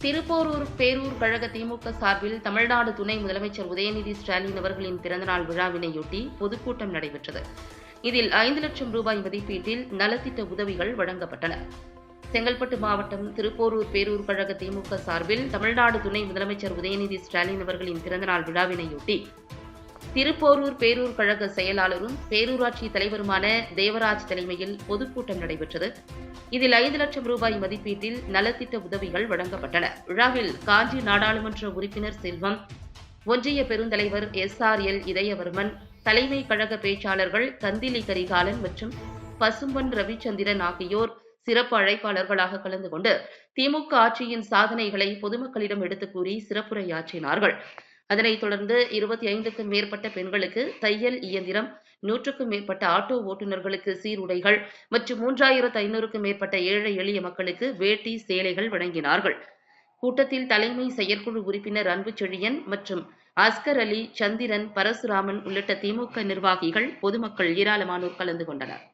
திருப்போரூர் பேரூர் கழக திமுக சார்பில் தமிழ்நாடு துணை முதலமைச்சர் உதயநிதி ஸ்டாலின் அவர்களின் பிறந்தநாள் விழாவினையொட்டி பொதுக்கூட்டம் நடைபெற்றது. இதில் 5 லட்சம் ரூபாய் மதிப்பீட்டில் நலத்திட்ட உதவிகள் வழங்கப்பட்டன. செங்கல்பட்டு மாவட்டம் திருப்போரூர் பேரூர் கழக திமுக சார்பில் தமிழ்நாடு துணை முதலமைச்சர் உதயநிதி ஸ்டாலின் அவர்களின் பிறந்தநாள் விழாவினையொட்டி திருப்போரூர் பேரூர் கழக செயலாளரும் பேரூராட்சி தலைவருமான தேவராஜ் தலைமையில் பொதுக்கூட்டம் நடைபெற்றது. இதில் 5 லட்சம் ரூபாய் மதிப்பீட்டில் நலத்திட்ட உதவிகள் வழங்கப்பட்டன. விழாவில் காஞ்சி நாடாளுமன்ற உறுப்பினர் செல்வம், ஒன்றிய பெருந்தலைவர் SRL இதயவர்மன், தலைமை கழக பேச்சாளர்கள் கந்திலி கரிகாலன் மற்றும் பசும்பொன் ரவிச்சந்திரன் ஆகியோர் சிறப்பு அழைப்பாளர்களாக கலந்து கொண்டு திமுக ஆட்சியின் சாதனைகளை பொதுமக்களிடம் எடுத்துக் கூறி சிறப்புரையாற்றினார்கள். அதனைத் தொடர்ந்து 25க்கும் மேற்பட்ட பெண்களுக்கு தையல் இயந்திரம், 100க்கும் மேற்பட்ட ஆட்டோ ஓட்டுநர்களுக்கு சீருடைகள் மற்றும் 3500க்கும் மேற்பட்ட ஏழை எளிய மக்களுக்கு வேட்டி, சேலைகள் வழங்கினார்கள். கூட்டத்தில் தலைமை செயற்குழு உறுப்பினர் அன்புச்செழியன் மற்றும் அஸ்கர் அலி, சந்திரன், பரசுராமன் உள்ளிட்ட திமுக நிர்வாகிகள், பொதுமக்கள் ஏராளமானோர் கலந்து கொண்டனர்.